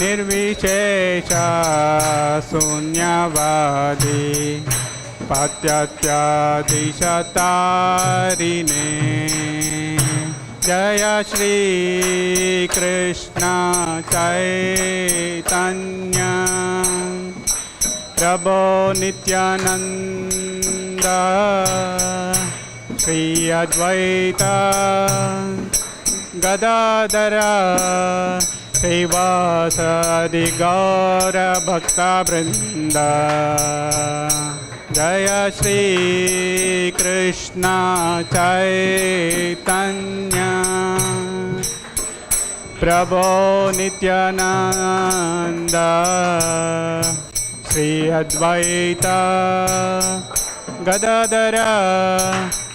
निर्विशेषा शून्यवादी पाश्चात्यादिशतारिणे जय श्री कृष्ण चैतन्य प्रभु नित्यानंद श्री अद्वैत गदाधर श्रीवासादि गौर भक्तवृंद जय श्री कृष्ण चैतन्य प्रभु नित्यानंद श्री अद्वैत गदाधर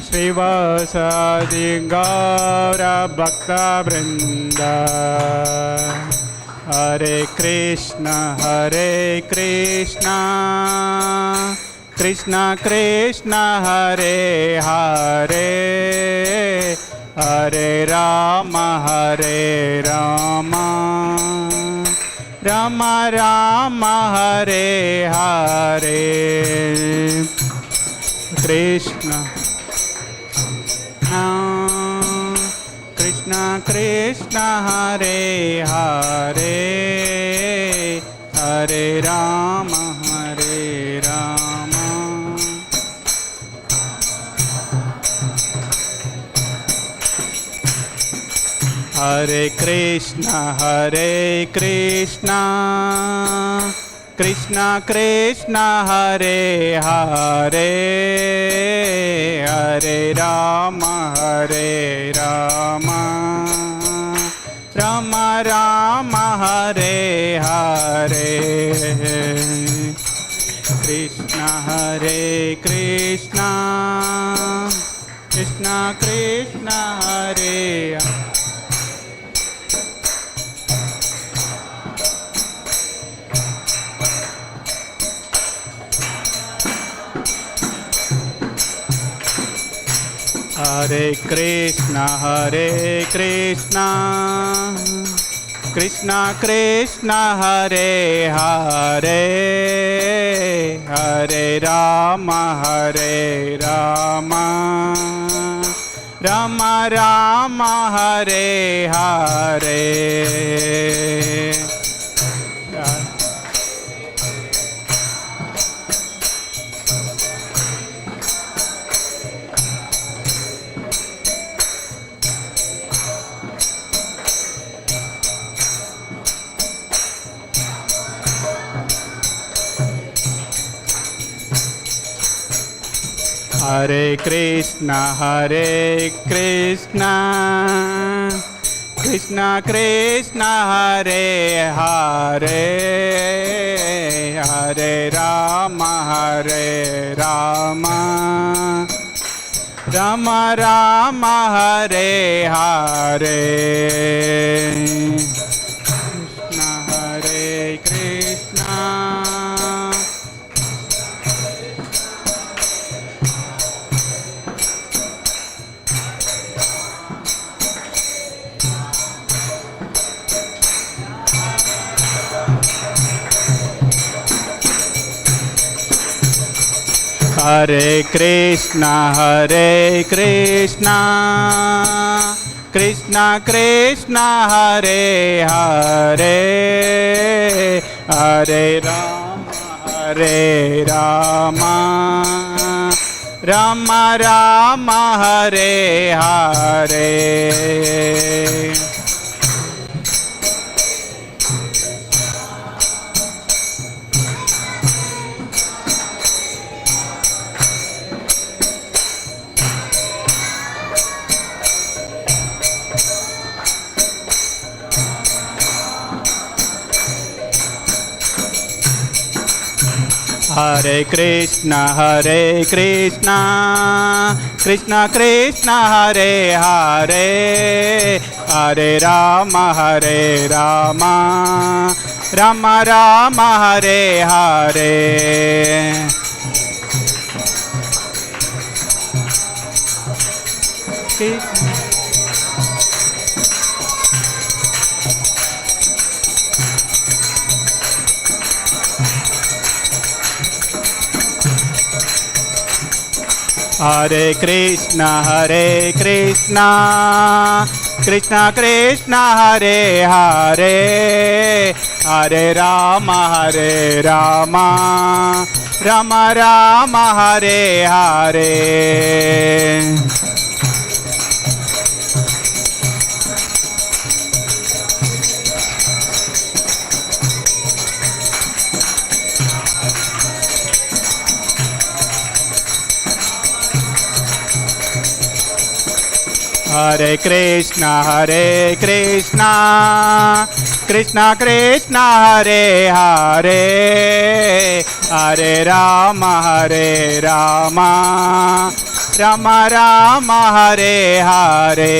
श्रीवासादि गौर भक्तवृंद हरे कृष्ण कृष्ण कृष्ण हरे हरे हरे राम राम राम हरे हरे कृष्ण कृष्ण कृष्ण हरे हरे हरे राम हरे कृष्ण कृष्ण कृष्ण हरे हरे हरे राम राम राम हरे हरे कृष्ण कृष्ण कृष्ण हरे हरे कृष्ण कृष्ण कृष्ण हरे हरे हरे राम राम राम हरे हरे हरे कृष्ण कृष्ण कृष्ण हरे हरे हरे राम राम राम हरे हरे कृष्ण हरे Krishna Krishna Krishna Hare Hare Hare Ram Ram Ram Hare Hare Hare Krishna Krishna Krishna Hare Hare Hare Ram Ram Ram Hare Hare Hare Krishna, Hare Krishna, Krishna Krishna, Hare Hare, Hare Rama, Hare Rama, Rama Rama, Hare Hare. Hare Krishna, Hare Krishna, Krishna Krishna, Hare Hare, Hare Rama, Hare Rama, Rama Rama, Hare Hare.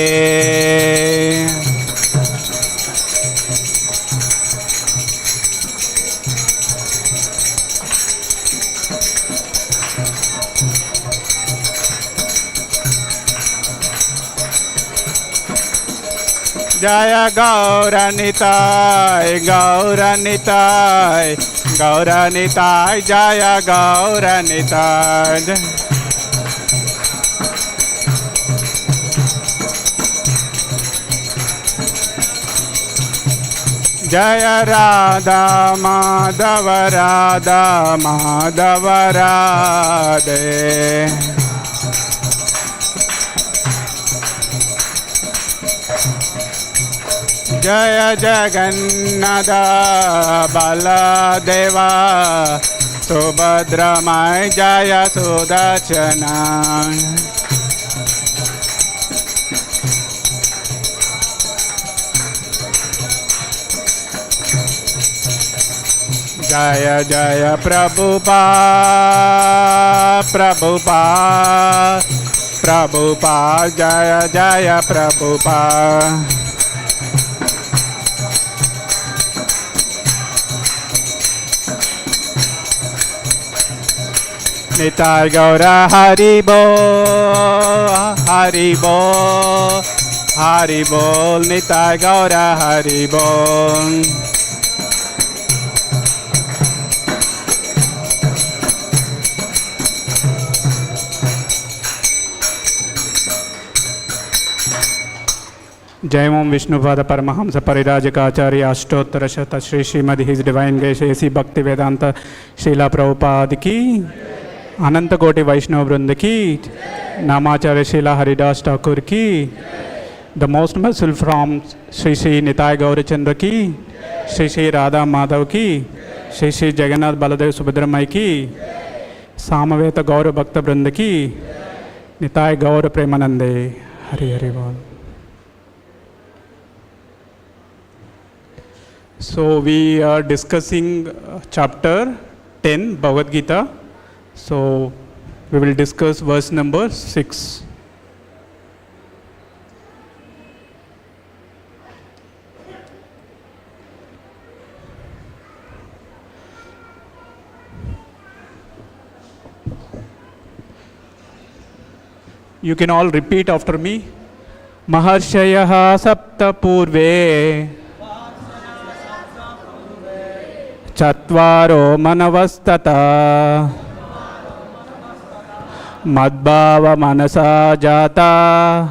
Jaya Gauranitai, Gauranitai, Gauranitai, Jaya Gauranitai. Jaya Radha Madhava Radha Madhava Radhe. Jaya Jagannatha Baladeva Subhadramai Jaya Sudachana. Jaya Jaya Prabhupada, Prabhupada, Prabhupada, Jaya Jaya Prabhupada. Nitai Gaura Haribo, Haribo, Haribo, Nitai Gaura Haribo. Jai Om Vishnupada Paramahamsa Parirajakaacharya Ashtotara Shata Shri Srimad His Divine Grace A.C Bhaktivedanta Swami Srila Prabhupada ki Ananta Koti Vaishnava Vrinda ki Namacharya Srila Haridas Thakur ki the most merciful from Shri Shri Nitai Gaurachandra ki Shri Shri Radha Madhav ki Shri Shri Jagannath Baladev Subhadramai ki Samaveta Gaura Bhakta Vrinda ki Nitai Gaura Premanande. Hari Hari Bol. So we are discussing chapter 10 Bhagavad Gita. So we will discuss verse number 6. You can all repeat after me. Maharshayaha sapta purve Chatvaro manavastata Madbhava manasa jata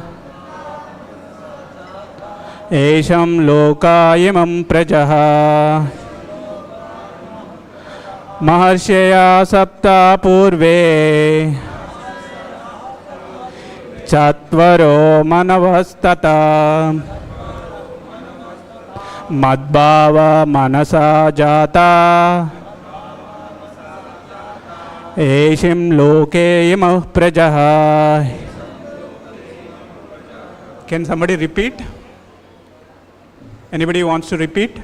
Esham lokayamam prajaha Maharshaya sapta purve Chatvaro manavastata Madbhava manasa jata Eshim loke yamah prajaha. Can somebody repeat? Anybody wants to repeat?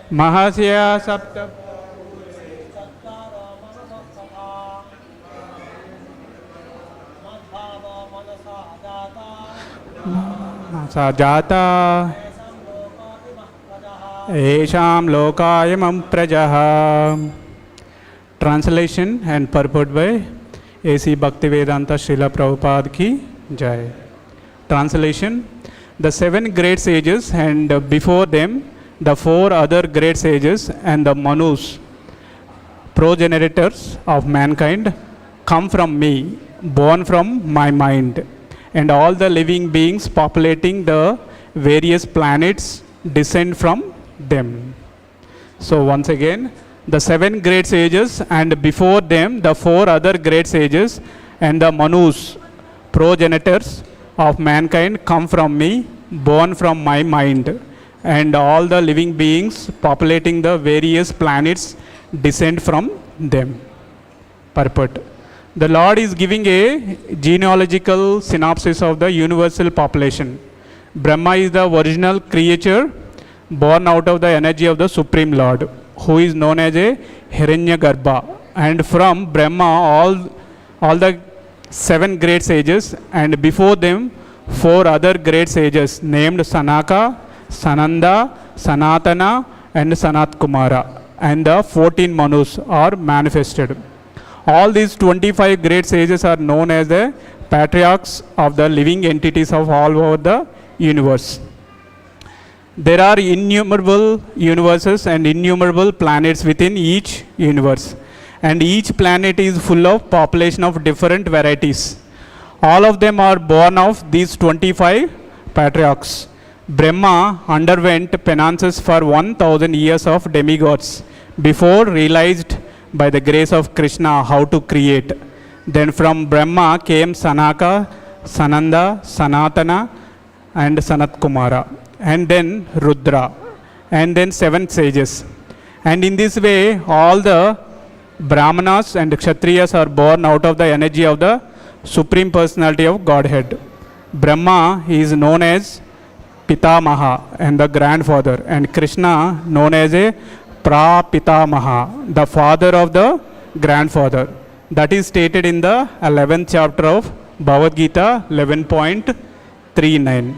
Mahasya sapta Sajata Esham Lokayamam Prajaha. Translation and purport by A.C. Bhaktivedanta Swami Srila Prabhupada ki Jai. Translation: the seven great sages and before them the 4 other great sages and the Manus, progenitors of mankind, come from me, born from my mind, and all the living beings populating the various planets descend from them. So once again, the 7 great sages and before them the 4 other great sages and the Manus, progenitors of mankind, come from me, born from my mind, and all the living beings populating the various planets descend from them. Purport. The Lord is giving a genealogical synopsis of the universal population. Brahma is the original creature born out of the energy of the Supreme Lord, who is known as a Hiranyagarbha. And from Brahma, all the 7 great sages, and before them 4 other great sages named Sanaka, Sananda, Sanatana, and Sanat Kumara, and the 14 Manus are manifested. All these 25 great sages are known as the patriarchs of the living entities of all over the universe. There are innumerable universes and innumerable planets within each universe, and each planet is full of population of different varieties. All of them are born of these 25 patriarchs. Brahma underwent penances for 1000 years of demigods before realized by the grace of Krishna how to create. Then from Brahma came Sanaka, Sananda, Sanatana, and Sanat Kumara, and then Rudra, and then 7 sages. And in this way, all the Brahmanas and Kshatriyas are born out of the energy of the Supreme Personality of Godhead. Brahma is known as Pitamaha and the grandfather, and Krishna known as a Prapitamaha, the father of the grandfather. That is stated in the 11th chapter of Bhagavad Gita 11.39.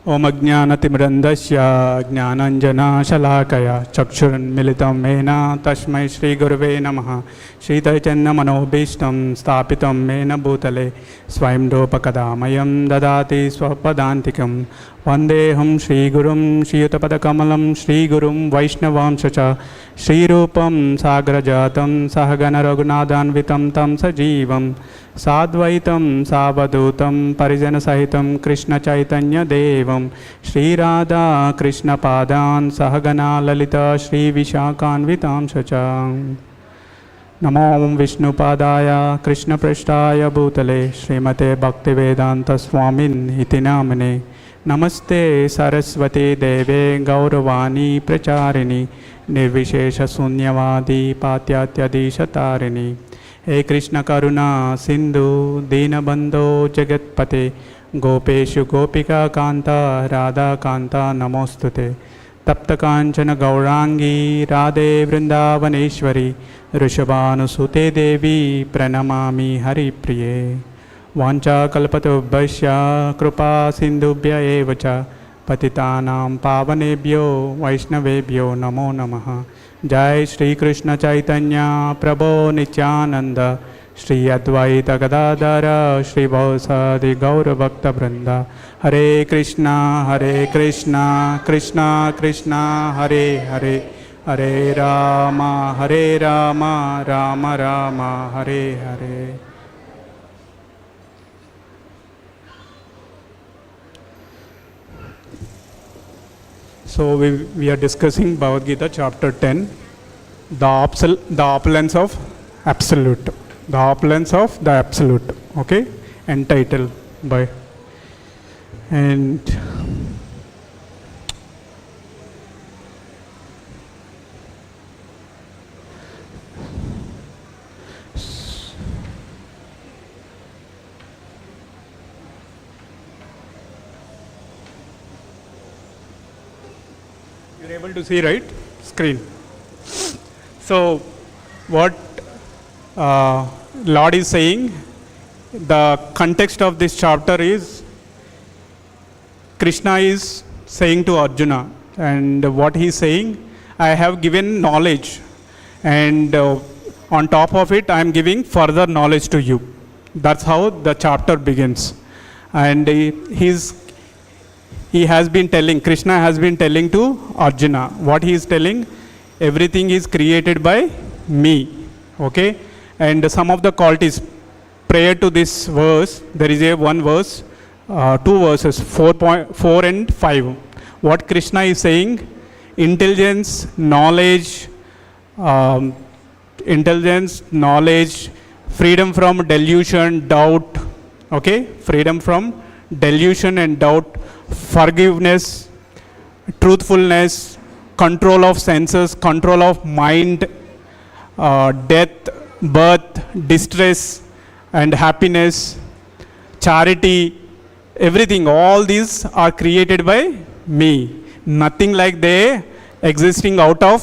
Om Ajnanatimirandasya Jnananjana Shalakaya Chakshurunmilitam Mena Tashmai Shri Guruve Namaha Śrī Caitanya-Manobhishtam Sthapitam Mena Bhutale Swayamdopakadamayam Dadati Swapadantikam Vandeham Shri Gurum Śrī Yutapadakamalam Shri Gurum Vaishnavam Shacha Shri Rupam Sagrajatam Sahagana Raghunathanvitam Tam Sajivam Sadvaitam Savadutam Parijana Sahitam Krishna Chaitanya Devam Shri Radha Krishna Padan Sahagana Lalita Shri Vishakhanvitam Shacham Namo Vishnu Padaya Krishna Prashtaya Bhutale Srimate Bhaktivedanta Swami Srila Namaste Saraswati Deve Gauravani Pracharini Nirvishesha Sunyavadi Patyatyadisha He Krishna Karuna Sindhu Dinabandho Jagatpate Gopeshu Gopika Kanta Radha Kanta Namostute Tapta Kanchana Gaurangi Radhe Vrindavaneshwari Rishabhanusute Devi Pranamami Hari Priye Vancha Kalpatubhasya Krupa Sindhubhya Evacha Patitanam Pavanebhyo Vaishnavebhyo Namo Namaha Jai Shri Krishna Chaitanya Prabhu Nityananda Shri Advaita Gadadhara Shri Bhausadi Gaura Bhakta Vrinda Hare Krishna Krishna Krishna Hare Hare Hare Rama Rama Rama Hare Hare. So we are discussing Bhagavad Gita chapter 10, the opulence of absolute. The opulence of the absolute. Okay? Entitled by. And you're able to see, right? Screen. So what Lord is saying, the context of this chapter is Krishna is saying to Arjuna, and what he is saying, I have given knowledge, and on top of it I am giving further knowledge to you. That's how the chapter begins. And he he has been telling, Krishna has been telling to Arjuna. What he is telling? Everything is created by me. Okay? And some of the qualities prior to this verse, there is a one verse, two verses, 4 and 5. What Krishna is saying? Intelligence, knowledge, freedom from delusion, doubt. Okay? Freedom from delusion and doubt, forgiveness, truthfulness, control of senses, control of mind, death, birth, distress and happiness, charity, everything, all these are created by me. Nothing like they existing out of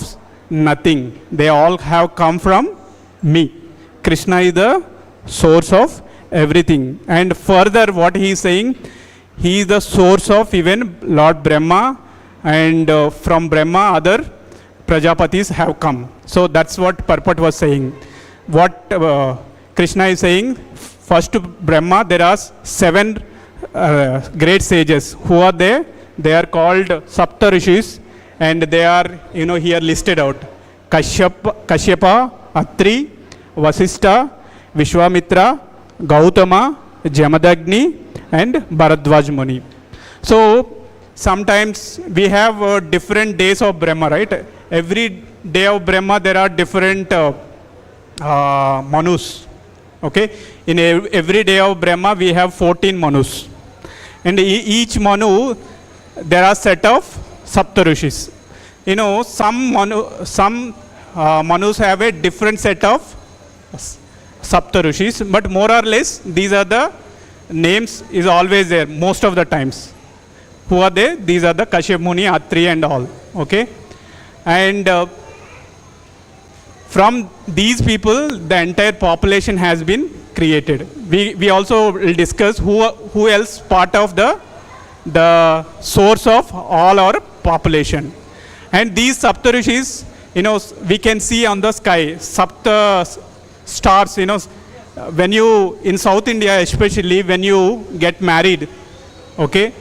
nothing. They all have come from me. Krishna is the source of everything. And further what he is saying, he is the source of even Lord Brahma, and from Brahma other Prajapatis have come. So that's what Purport was saying. What Krishna is saying, first to Brahma there are 7 great sages. Who are they? They are called Sapta Rishis, and they are here listed out. Kashyapa, Atri, Vasistha, Vishwamitra, Gautama, Jamadagni and Bharadwaj Muni. So sometimes we have different days of Brahma, right? Every day of Brahma there are different Manus. Okay? In every day of Brahma we have 14 Manus. And each Manu there are set of Saptarishis. Some Manus have a different set of Saptarishis, but more or less these are the names is always there most of the times. Who are they? These are the Kashyap Muni, Atri and all. Okay? And from these people the entire population has been created. We also will discuss who else part of the source of all our population. And these Saptarishis, we can see on the sky, Sapta stars, when you, in South India especially, when you get married, okay,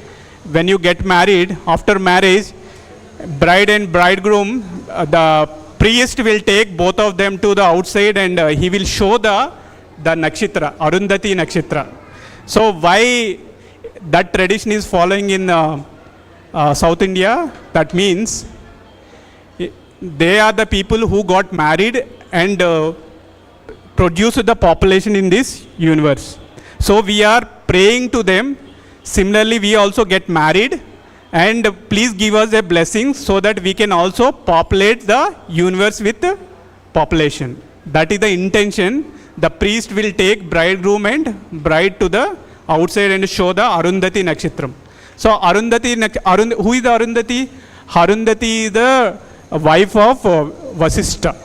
when you get married, after marriage, bride and bridegroom, the priest will take both of them to the outside and he will show the nakshatra, Arundhati nakshatra. So why that tradition is following in South India? That means they are the people who got married and produced the population in this universe. So we are praying to them. Similarly, we also get married, and please give us a blessing so that we can also populate the universe with population. That is the intention. The priest will take bridegroom and bride to the outside and show the Arundhati Nakshatram. So who is the Arundhati? Arundhati is the wife of Vasistha.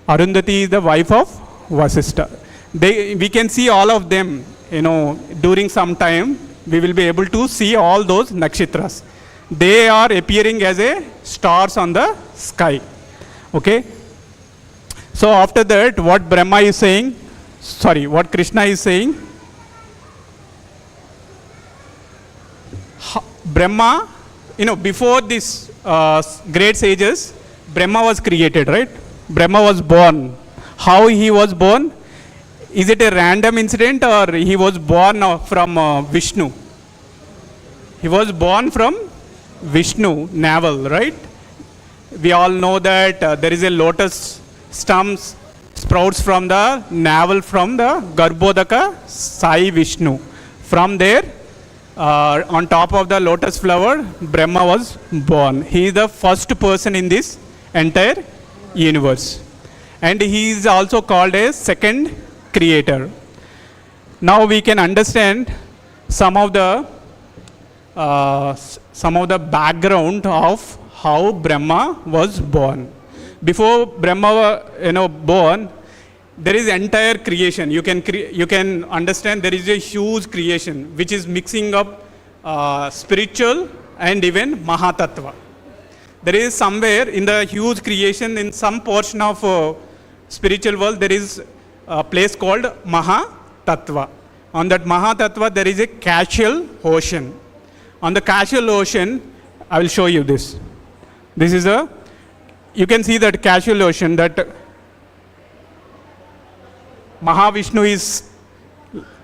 Arundhati is the wife of Vasistha. We can see all of them, during some time we will be able to see all those nakshatras. They are appearing as a stars on the sky. Okay. So after that, what Brahma is saying, what Krishna is saying, Brahma, before this great sages, Brahma was created, right? Brahma was born. How he was born? Is it a random incident or he was born from Vishnu? He was born from Vishnu, navel, right? We all know that there is a lotus stem sprouts from the navel from the Garbhodaka Sai Vishnu. From there, on top of the lotus flower, Brahma was born. He is the first person in this entire universe. And he is also called a second creator. Now we can understand some of the background of how Brahma was born. Before Brahma born, there is entire creation. You can understand there is a huge creation which is mixing up spiritual and even Mahatattva. There is somewhere in the huge creation, in some portion of spiritual world, there is a place called Mahatattva. On that Mahatattva, there is a casual ocean. On the casual ocean, I will show you this. This is you can see that casual ocean, that Mahavishnu is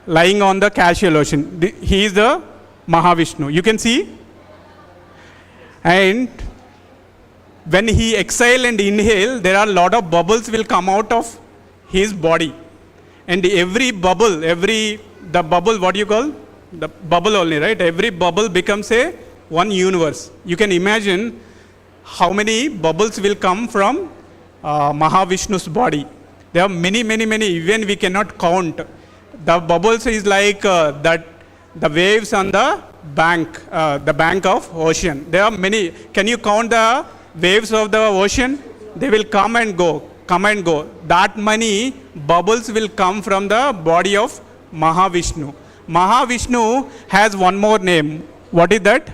lying on the casual ocean. He is the Mahavishnu. You can see. And when he exhale and inhale, there are a lot of bubbles will come out of his body. And every bubble, the bubble, what you call? The bubble only, right? Every bubble becomes one universe. You can imagine how many bubbles will come from Mahavishnu's body. There are many, even we cannot count. The bubbles is like the waves on the bank of ocean. There are many. Can you count the waves of the ocean? They will come and go. That many bubbles will come from the body of Mahavishnu. Mahavishnu has one more name. What is that?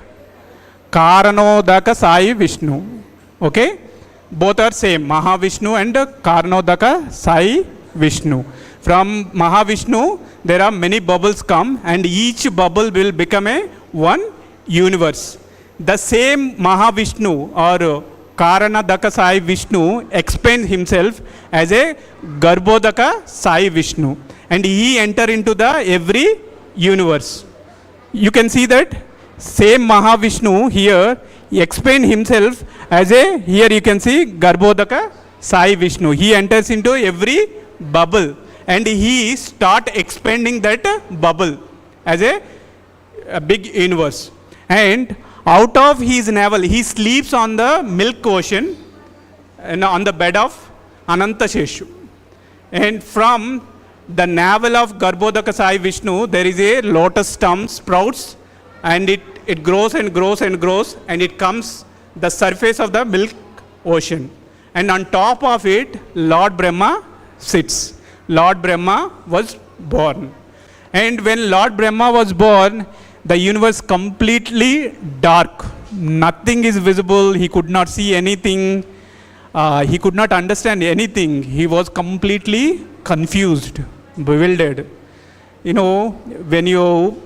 Karanodaka Sai Vishnu. Okay? Both are same. Mahavishnu and Karanodaka Sai Vishnu. From Mahavishnu, there are many bubbles come, and each bubble will become one universe. The same Mahavishnu or Karanodaka Sai Vishnu explains himself as a Garbhodaka Sai Vishnu, and he enter into the every universe. You can see that same Mahavishnu here, he explains himself as here you can see Garbhodaka Sai Vishnu. He enters into every bubble and he start expanding that bubble as a big universe. And out of his navel, he sleeps on the milk ocean and on the bed of Anantasheshu. And from the navel of Garbhodaka Sai Vishnu, there is a lotus stem sprouts, and it grows and grows and grows, and it comes the surface of the milk ocean. And on top of it, Lord Brahma sits. Lord Brahma was born. And when Lord Brahma was born, the universe completely dark. Nothing is visible. He could not see anything. He could not understand anything. He was completely confused, bewildered. You know, when you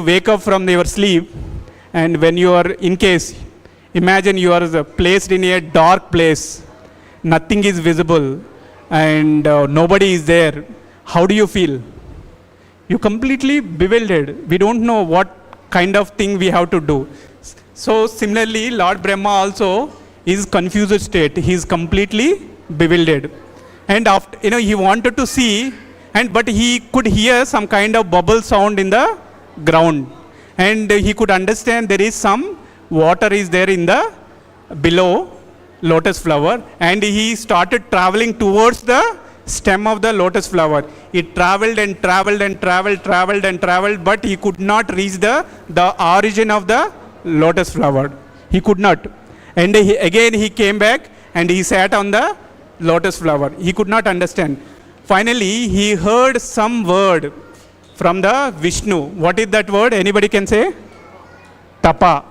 wake up from your sleep, and when you are in case, imagine you are placed in a dark place, nothing is visible, and nobody is there. How do you feel? You completely bewildered. We don't know what kind of thing we have to do. So similarly, Lord Brahma also is confused state. He is completely bewildered. And after, he wanted to see, but he could hear some kind of bubble sound in the ground. And he could understand there is some water is there in the below lotus flower. And he started traveling towards the stem of the lotus flower. It traveled and traveled and traveled and traveled, but he could not reach the origin of the lotus flower. He could not. And again he came back and he sat on the lotus flower. He could not understand. Finally, he heard some word from the Vishnu. What is that word? Anybody can say? Tapa.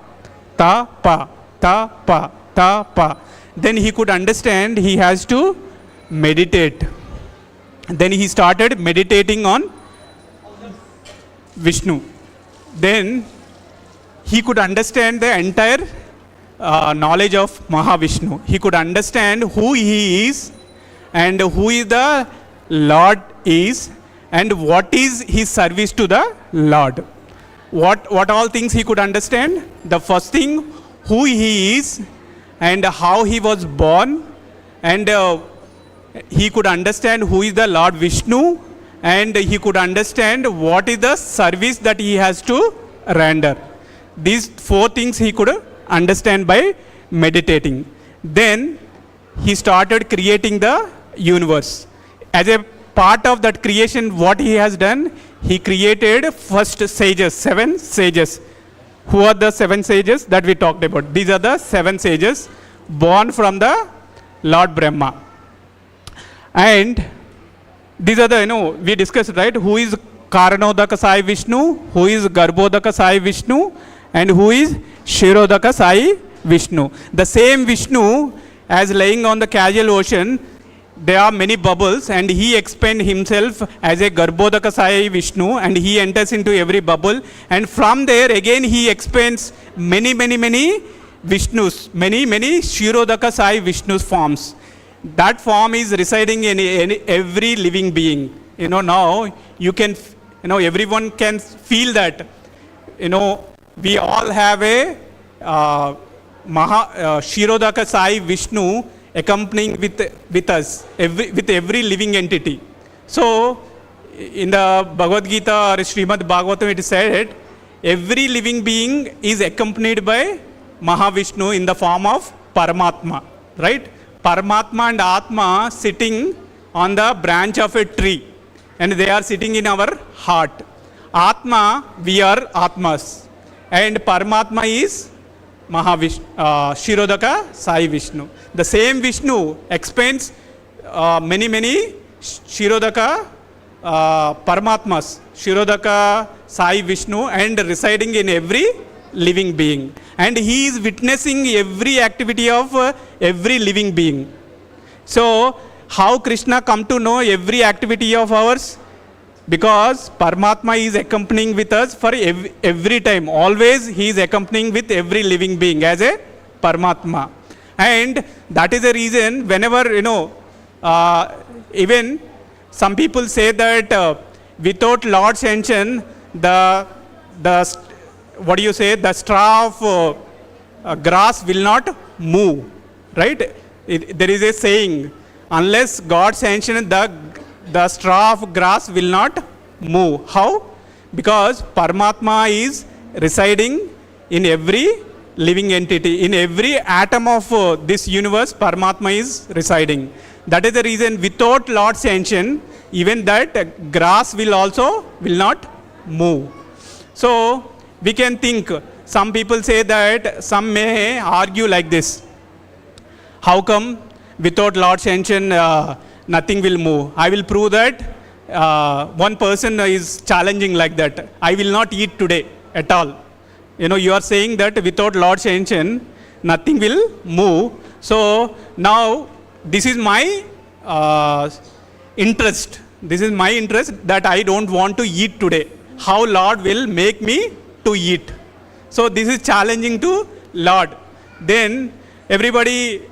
Tapa. Tapa. Tapa. Then he could understand he has to meditate. Then he started meditating on Vishnu. Then he could understand the entire knowledge of Mahavishnu. He could understand who he is and who is the Lord is and what is his service to the Lord. What all things he could understand? The first thing, who he is and how he was born, and he could understand who is the Lord Vishnu, and he could understand what is the service that he has to render. These four things he could understand by meditating. Then he started creating the universe. As a part of that creation, what he has done, he created first sages, 7 sages. Who are the 7 sages that we talked about? These are the 7 sages born from the Lord Brahma. And these are the, we discussed, right? Who is Karanodaka Sai Vishnu, who is Garbhodaka Sai Vishnu, and who is Kshirodaka Sai Vishnu. The same Vishnu as lying on the casual ocean, there are many bubbles, and he expands himself as a Garbhodaka Sai Vishnu, and he enters into every bubble, and from there again he expands many Vishnus, many Kshirodaka Sai Vishnus forms. That form is residing in every living being. Now you can, everyone can feel that, we all have a Kshirodaka Sai Vishnu accompanying with us, with every living entity. So, in the Bhagavad Gita or Srimad Bhagavatam, it is said, every living being is accompanied by Mahavishnu in the form of Paramatma, right? Paramatma and Atma sitting on the branch of a tree, and they are sitting in our heart. Atma, we are Atmas, and Paramatma is Mahavishnu, Kshirodaka Sai Vishnu. The same Vishnu expands many Kshirodaka Paramatmas, Kshirodaka Sai Vishnu, and residing in every living being. And he is witnessing every activity of every living being. So, how Krishna come to know every activity of ours? Because Paramatma is accompanying with us for every time. Always he is accompanying with every living being as a Paramatma. And that is the reason whenever, even some people say that without Lord's sanction, the straw of grass will not move, right? There is a saying, unless God sanctions, the straw of grass will not move. How? Because Paramatma is residing in every living entity. In every atom of this universe, Paramatma is residing. That is the reason without Lord's sanction, even that grass will not move. So, we can think, some people say that, some may argue like this. How come without Lord's sanction, nothing will move? I will prove that. One person is challenging like that. I will not eat today at all. You are saying that without Lord's sanction, nothing will move. So now this is my interest. This is my interest that I don't want to eat today. How Lord will make me to eat? So this is challenging to Lord. Then everybody,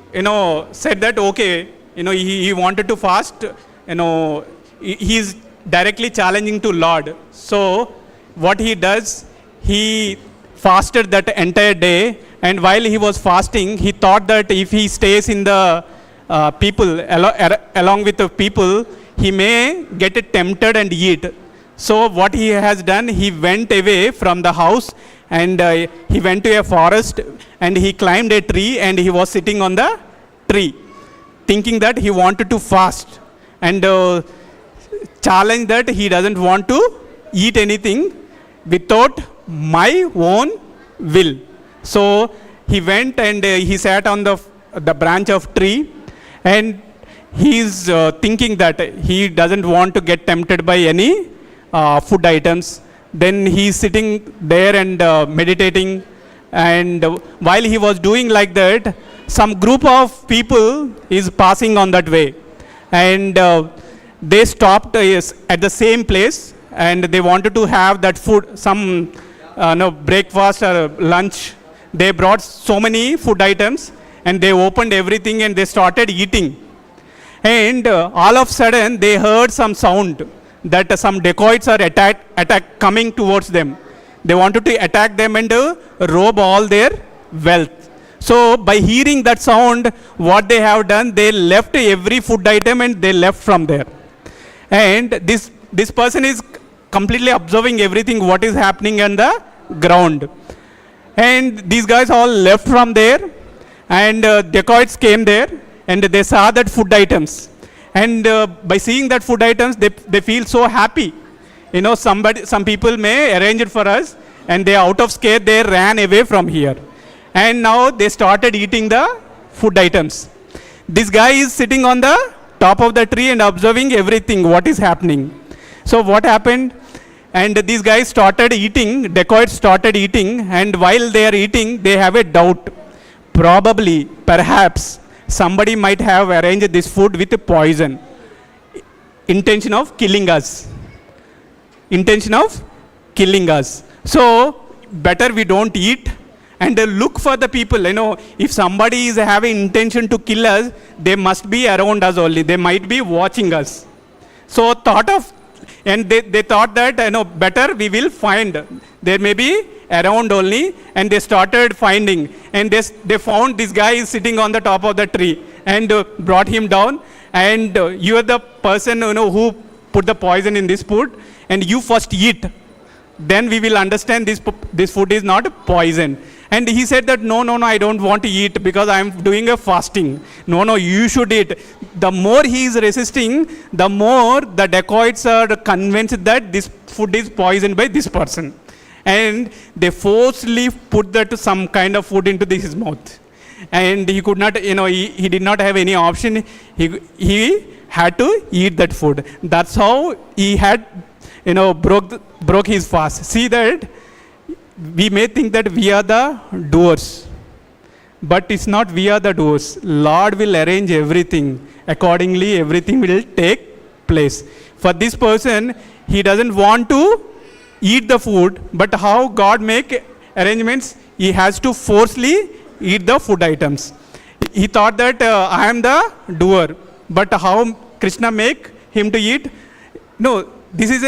said that okay, he wanted to fast. He is directly challenging to Lord. So what he does, he fasted that entire day, and while he was fasting, he thought that if he stays in the people, along with the people, he may get tempted and eat. So what he has done, he went away from the house, and he went to a forest, and he climbed a tree, and he was sitting on the tree, thinking that he wanted to fast, and challenge that he doesn't want to eat anything without my own will. So he went and he sat on the branch of tree, and he is thinking that he doesn't want to get tempted by any food items. Then he is sitting there and meditating, and while he was doing like that, some group of people is passing on that way, and they stopped at the same place, and they wanted to have that food, some breakfast or lunch. They brought so many food items, and they opened everything, and they started eating. And all of a sudden they heard some sound that some dacoits are coming towards them. They wanted to attack them and rob all their wealth. So by hearing that sound, what they have done, they left every food item and they left from there. And this person is completely observing everything what is happening on the ground. And these guys all left from there, and dacoits came there, and they saw that food items. And by seeing that food items, they feel so happy. Some people may arrange it for us, and they out of scare, they ran away from here. And now they started eating the food items. This guy is sitting on the top of the tree and observing everything, what is happening. So what happened? And these guys started eating, dacoits started eating, and while they are eating, they have a doubt. Perhaps, somebody might have arranged this food with poison. Intention of killing us. Intention of killing us. So, better we don't eat and look for the people. If somebody is having intention to kill us, they must be around us only. They might be watching us. So, they thought that, better we will find. There may be around only, and they started finding. And they found this guy is sitting on the top of the tree and brought him down. And you are the person, who put the poison in this food, and you first eat. Then we will understand this food is not poison. And he said that, no, I don't want to eat because I am doing a fasting. No, you should eat. The more he is resisting, the more the dacoits are convinced that this food is poisoned by this person. And they forcefully put that some kind of food into his mouth. And he could not, he did not have any option. He had to eat that food. That's how he had, broke his fast. See that we may think that we are the doers, but it's not we are the doers. Lord will arrange everything. Accordingly, everything will take place. For this person, he doesn't want to eat the food, but how God make arrangements, he has to forcefully eat the food items. He thought that I am the doer, but how Krishna make him to eat? No, this is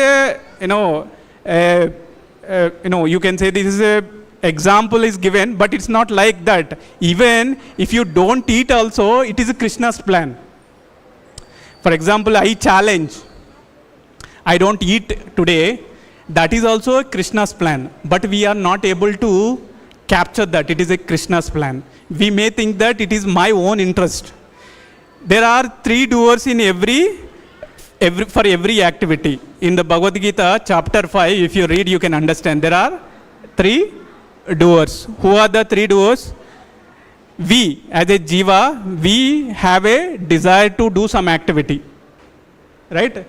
you can say this is a example is given, but it's not like that. Even if you don't eat also, it is Krishna's plan. For example, I challenge, I don't eat today. That is also Krishna's plan, but we are not able to capture that. It is a Krishna's plan. We may think that it is my own interest. There are 3 doers in for every activity. In the Bhagavad Gita, chapter 5, if you read, you can understand. There are 3 doers. Who are the 3 doers? We, as a jiva, we have a desire to do some activity. Right?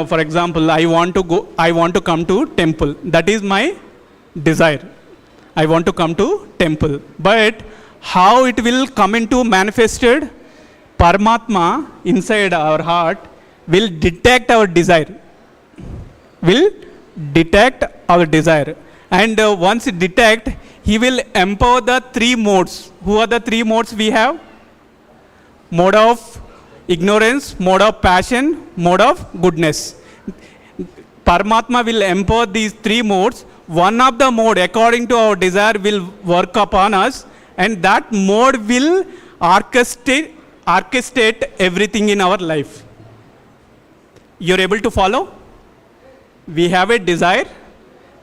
For example, I want to come to temple. That is my desire. I want to come to temple. But how it will come into manifested? Paramatma inside our heart will detect our desire. And once it detect, he will empower the 3 modes. Who are the 3 modes we have? Mode of ignorance, mode of passion, mode of goodness. Paramatma will empower these 3 modes. One of the mode, according to our desire, will work upon us, and that mode will orchestrate everything in our life. You're able to follow? We have a desire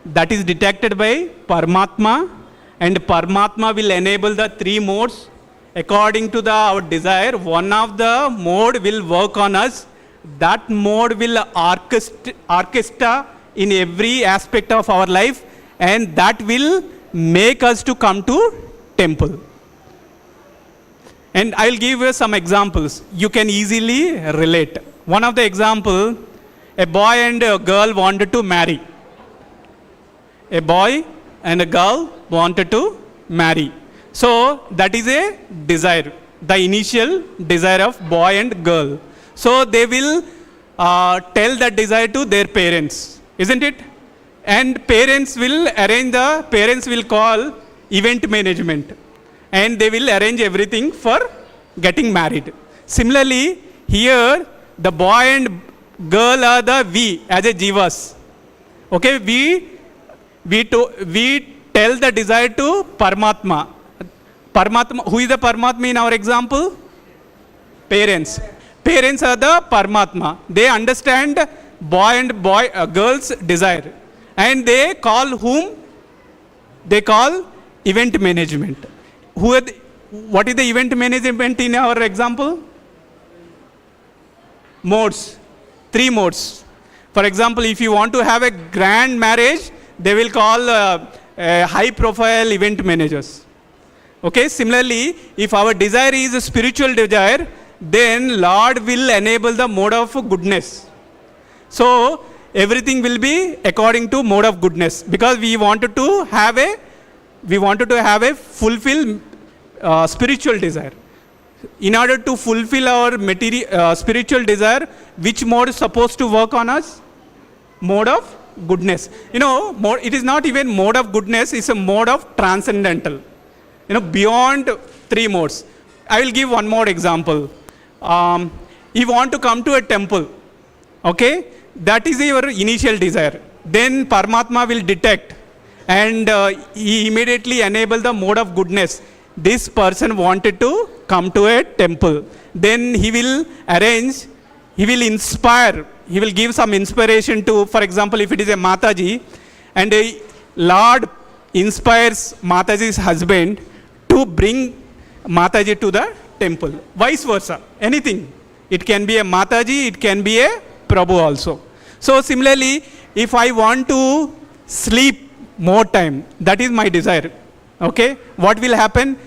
that is detected by Paramatma, and Paramatma will enable the 3 modes. According to our desire, one of the mode will work on us. That mode will orchestra in every aspect of our life, and that will make us to come to temple. And I'll give you some examples. You can easily relate. One of the example, a boy and a girl wanted to marry. A boy and a girl wanted to marry. So that is a desire, the initial desire of boy and girl. So they will tell that desire to their parents, isn't it? And parents will call event management, and they will arrange everything for getting married. Similarly, here the boy and girl are the we as a jivas. Okay, we tell the desire to Paramatma. Paramatma, who is the Paramatma in our example? Parents. Parents are the Paramatma. They understand girl's desire, and they call whom? They call event management. What is the event management in our example? Modes. 3 modes. For example, if you want to have a grand marriage, they will call high profile event managers. Okay, similarly, if our desire is a spiritual desire, then Lord will enable the mode of goodness. So everything will be according to mode of goodness, because we wanted to have a fulfilled spiritual desire. in order to fulfill our spiritual desire, which mode is supposed to work on us? Mode of goodness. It is not even mode of goodness, it's a mode of transcendental. Beyond three modes. I will give one more example. You want to come to a temple, okay? That is your initial desire. Then Paramatma will detect and he immediately enable the mode of goodness. This person wanted to come to a temple. Then he will arrange, he will inspire, he will give some inspiration to, for example, if it is a Mataji, and a Lord inspires Mataji's husband to bring Mataji to the temple. Vice versa, anything. It can be a Mataji, it can be a Prabhu also. So similarly, if I want to sleep more time, that is my desire. Okay, what will happen?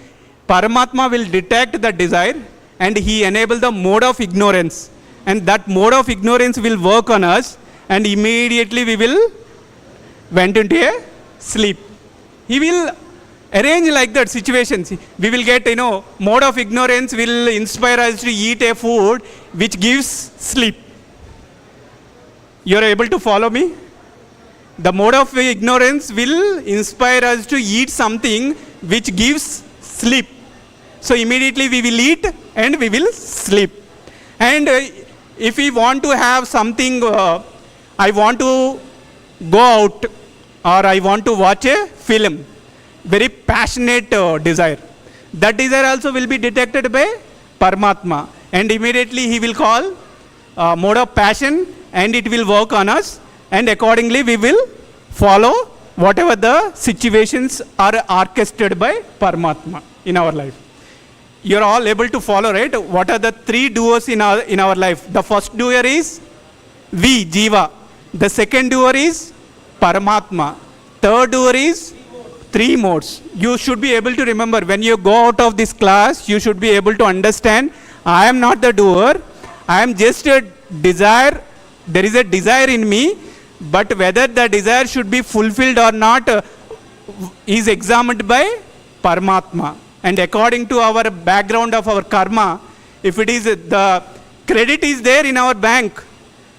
Paramatma will detect the desire and he enable the mode of ignorance. And that mode of ignorance will work on us and immediately we will went into a sleep. He will arrange like that situations. We will get, mode of ignorance will inspire us to eat a food which gives sleep. You are able to follow me? The mode of ignorance will inspire us to eat something which gives sleep. So immediately we will eat and we will sleep. And if we want to have something, I want to go out or I want to watch a film, very passionate desire. That desire also will be detected by Paramatma. And immediately he will call mode of passion and it will work on us. And accordingly we will follow whatever the situations are orchestrated by Paramatma in our life. You are all able to follow, right? What are the three doers in our life? The first doer is we, Jiva. The second doer is Paramatma. Third doer is three modes. You should be able to remember when you go out of this class, you should be able to understand I am not the doer. I am just a desire. There is a desire in me, but whether the desire should be fulfilled or not is examined by Paramatma. And according to our background of our karma, if it is the credit is there in our bank,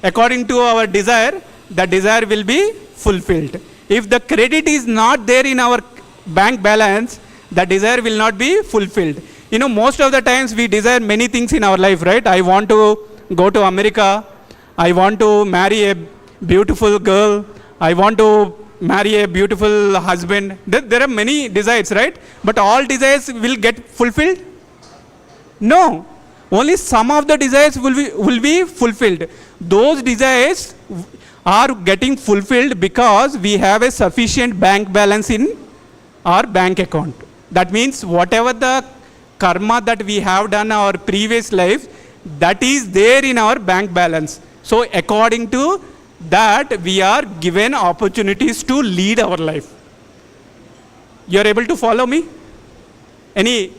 according to our desire, the desire will be fulfilled. If the credit is not there in our bank balance, the desire will not be fulfilled. Most of the times we desire many things in our life, right? I want to go to America. I want to marry a beautiful girl. I want to marry a beautiful husband. There are many desires, right? But all desires will get fulfilled? No. Only some of the desires will be fulfilled. Those desires are getting fulfilled because we have a sufficient bank balance in our bank account. That means whatever the karma that we have done in our previous life, that is there in our bank balance. So according to that, we are given opportunities to lead our life. You are able to follow me? Any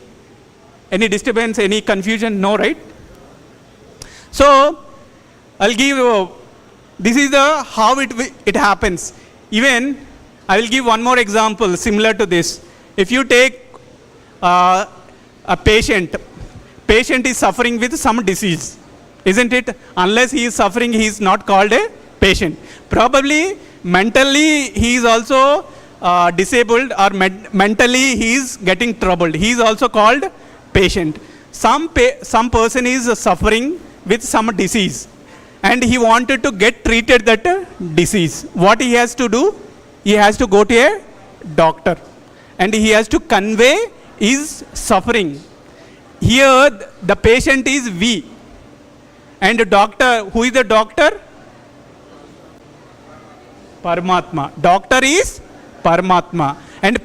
disturbance, any confusion? No, right? So I'll give this is the how it happens. Even I will give one more example similar to this. If you take a patient is suffering with some disease, isn't it? Unless he is suffering, he is not called a patient. Probably mentally he is also disabled or mentally he is getting troubled. He is also called patient. Some person is suffering with some disease and he wanted to get treated that disease. What he has to do? He has to go to a doctor and he has to convey his suffering. Here the patient is we and the doctor, who is the doctor? Paramatma. Doctor is Paramatma. And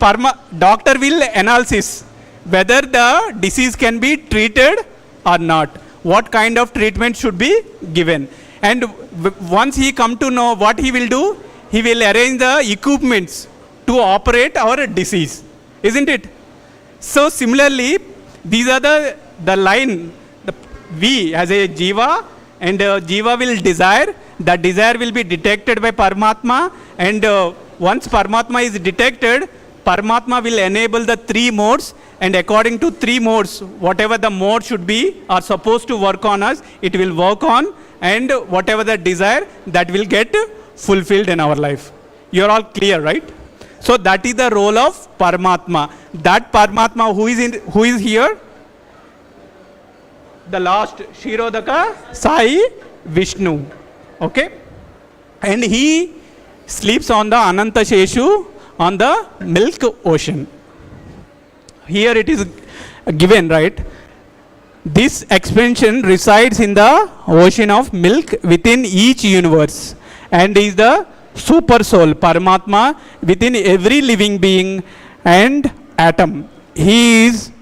doctor will analysis whether the disease can be treated or not. What kind of treatment should be given. And once he come to know what he will do, he will arrange the equipments to operate our disease. Isn't it? So similarly, these are the line, we as a Jiva, and Jiva will desire. The desire will be detected by Paramatma, and once Paramatma is detected, Paramatma will enable the three modes, and according to three modes, whatever the mode should be or supposed to work on us, it will work on, and whatever the desire, that will get fulfilled in our life. You are all clear, right? So that is the role of Paramatma. That Paramatma who is here? The last, Kshirodaka Sai Vishnu. Okay? And he sleeps on the Ananta Sheshu, on the milk ocean. Here it is given, right? This expansion resides in the ocean of milk within each universe, and is the super soul, Paramatma, within every living being and atom. He is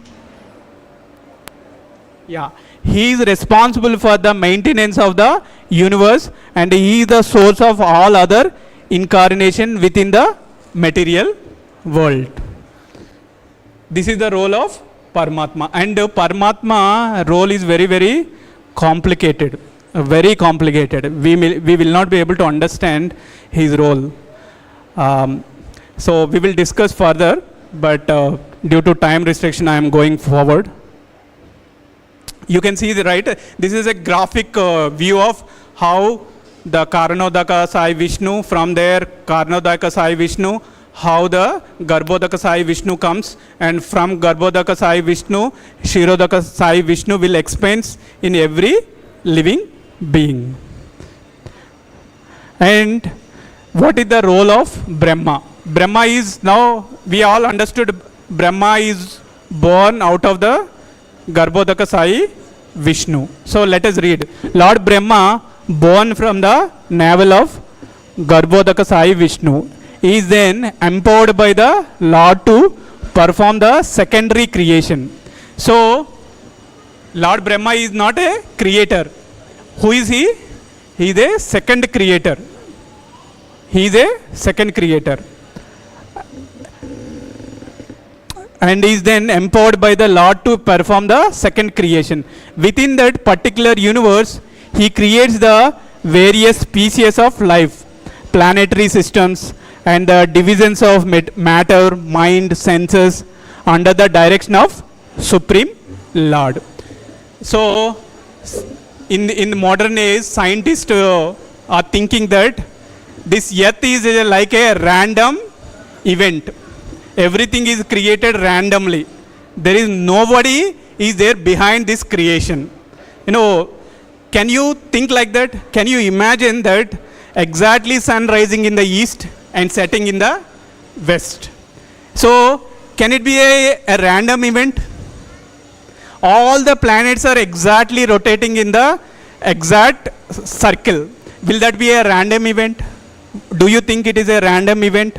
responsible for the maintenance of the universe, and he is the source of all other incarnation within the material world. This is the role of Paramatma, and Paramatma role is very, very complicated, very complicated. We will not be able to understand his role. So we will discuss further, but due to time restriction, I am going forward. You can see this is a graphic view of how the Karanodaka Sai Vishnu, from there Karanodaka Sai Vishnu, how the Garbhodaka Sai Vishnu comes, and from Garbhodaka Sai Vishnu, Kshirodaka Sai Vishnu will expand in every living being. And what is the role of Brahma? Brahma is, now we all understood, Brahma is born out of the Garbhodaka Sai Vishnu. So let us read. Lord Brahma, born from the navel of Garbhodaka Sai Vishnu, is then empowered by the Lord to perform the secondary creation. So Lord Brahma is not a creator. Who is he? He is a second creator. He is a second creator. And is then empowered by the Lord to perform the second creation. Within that particular universe, he creates the various species of life, planetary systems, and the divisions of matter, mind, senses, under the direction of Supreme Lord. So, in modern age, scientists are thinking that this earth is like a random event. Everything is created randomly. There is nobody is there behind this creation. You know, can you think like that? Can you imagine that exactly sun rising in the east and setting in the west? So, can it be a random event? All the planets are exactly rotating in the exact circle. Will that be a random event? Do you think it is a random event?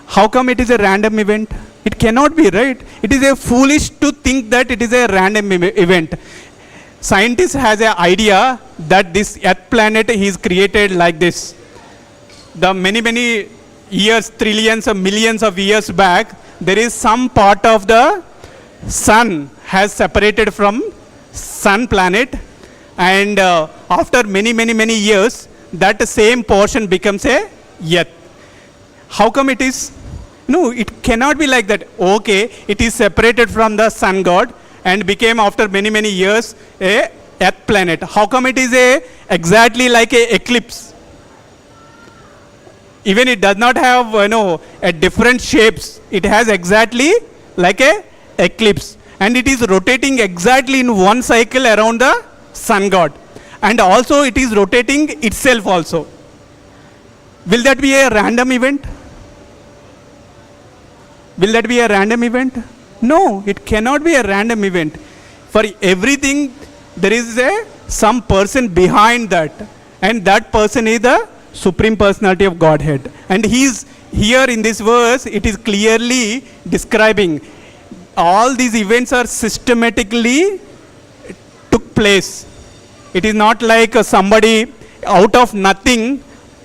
How come it is a random event? It cannot be, right? It is a foolish to think that it is a random event. Scientists has an idea that this Earth planet is created like this. The many years, trillions of millions of years back, there is some part of the sun has separated from sun planet, and after many years, that same portion becomes a Earth. How come it is? No, it cannot be like that. Okay, it is separated from the sun god and became after many years a Earth planet. How come it is exactly like a eclipse? Even it does not have a different shapes. It has exactly like a eclipse, and it is rotating exactly in one cycle around the sun god, and also it is rotating itself also. Will that be a random event? Will that be a random event? No, it cannot be a random event. For everything, there is some person behind that, and that person is the Supreme Personality of Godhead. And he is here in this verse, it is clearly describing all these events are systematically took place. It is not like somebody out of nothing,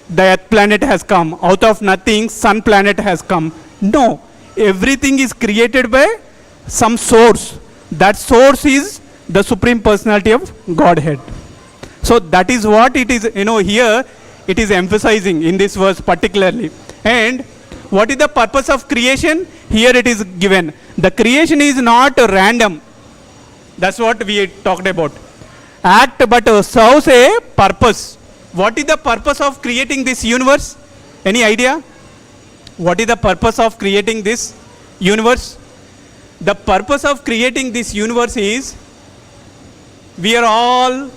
the Earth planet has come. Out of nothing, sun planet has come. No, everything is created by some source. That source is the Supreme Personality of Godhead. So that is what it is, here it is emphasizing in this verse particularly. And What is the purpose of creation? Here it is given. The creation is not random. That's what we talked about. Act but serves a purpose. What is the purpose of creating this universe? Any idea? What is the purpose of creating this universe? The purpose of creating this universe is, we are all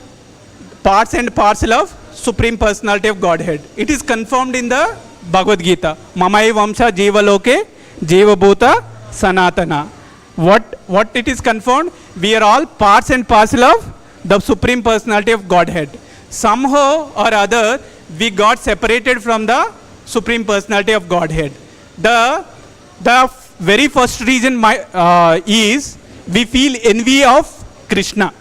parts and parcel of Supreme Personality of Godhead. It is confirmed in the Bhagavad Gita. Mamai Vamsha Jiva Loke Jiva Bhuta Sanatana. What it is confirmed? We are all parts and parcel of the Supreme Personality of Godhead. Somehow or other, we got separated from the Supreme Personality of Godhead. The very first reason is we feel envy of Krishna.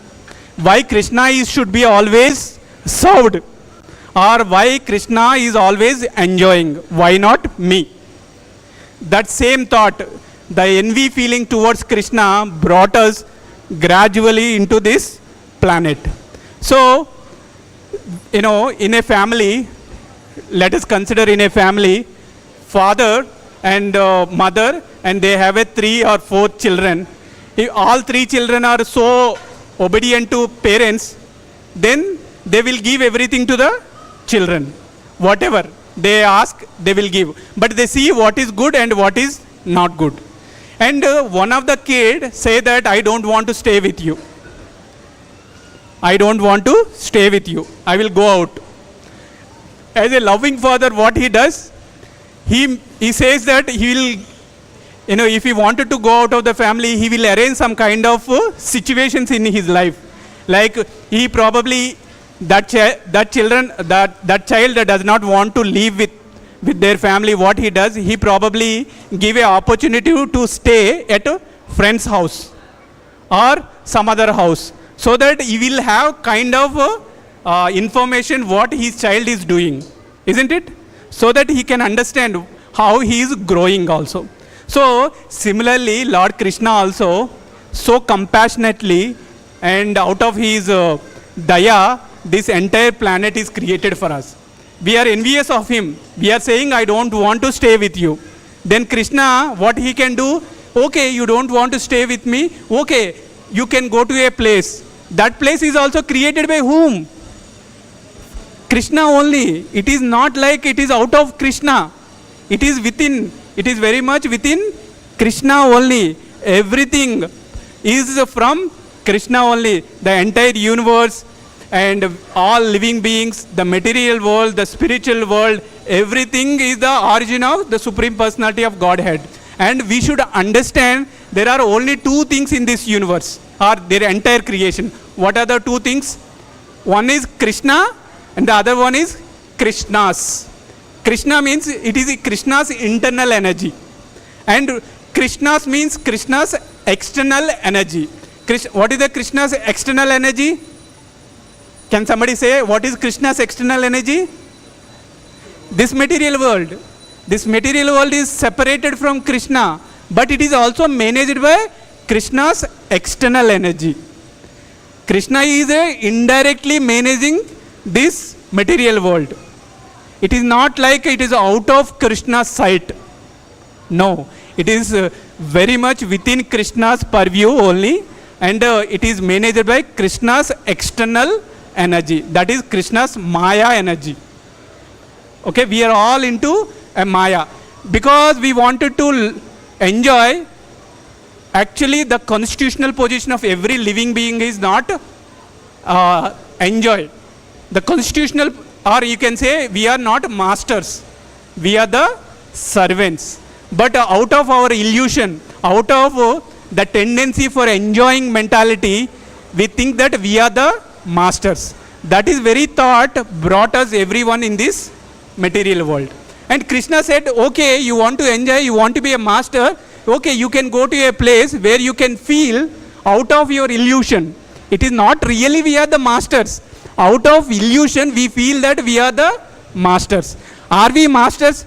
Why Krishna should be always served, or why Krishna is always enjoying. Why not me? That same thought, the envy feeling towards Krishna, brought us gradually into this planet. So, in a family, let us consider in a family, father and mother, and they have 3 or 4 children. If all 3 children are so obedient to parents, then they will give everything to the children. Whatever they ask, they will give. But they see what is good and what is not good. And one of the kids say that I don't want to stay with you. I don't want to stay with you. I will go out. As a loving father, what he does, he says that he will, if he wanted to go out of the family, he will arrange some kind of situations in his life. Like he probably, that child that does not want to live with their family, what he does, he probably give an opportunity to stay at a friend's house or some other house, so that he will have kind of information what his child is doing, isn't it? So that he can understand how he is growing also. So similarly, Lord Krishna also so compassionately and out of his daya, this entire planet is created for us. We are envious of him. We are saying, I don't want to stay with you. Then Krishna, what he can do? Okay, you don't want to stay with me. Okay, you can go to a place. That place is also created by whom? Krishna only. It is not like it is out of Krishna. It is within. It is very much within Krishna only. Everything is from Krishna only. The entire universe and all living beings, the material world, the spiritual world, everything is the origin of the Supreme Personality of Godhead. And we should understand there are only 2 things in this universe, or their entire creation. What are the 2 things? One is Krishna and the other one is Krishnas. Krishna means it is Krishna's internal energy. And Krishnas means Krishna's external energy. What is the Krishna's external energy? Can somebody say what is Krishna's external energy? This material world. This material world is separated from Krishna, but it is also managed by Krishna's external energy. Krishna is indirectly managing this material world. It is not like it is out of Krishna's sight. No, it is very much within Krishna's purview only, and it is managed by Krishna's external energy. That is Krishna's Maya energy. Okay, we are all into a Maya. Because we wanted to enjoy, actually the constitutional position of every living being is not enjoy. The constitutional, or you can say we are not masters. We are the servants. But out of our illusion, out of the tendency for enjoying mentality, we think that we are the masters. That is very thought brought us everyone in this material world. And Krishna said, okay, you want to enjoy, you want to be a master, okay, you can go to a place where you can feel out of your illusion. It is not really we are the masters. Out of illusion, we feel that we are the masters. Are we masters?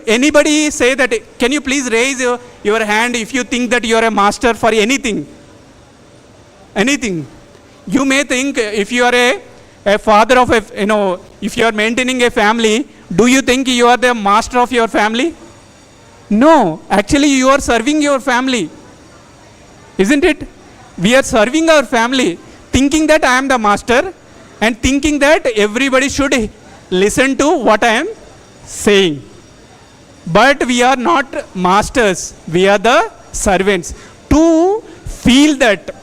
Anybody say that? Can you please raise your hand if you think that you are a master for anything? Anything. You may think if you are a father of if you are maintaining a family, do you think you are the master of your family? No, actually you are serving your family. Isn't it? We are serving our family, thinking that I am the master and thinking that everybody should listen to what I am saying. But we are not masters, we are the servants. To feel that,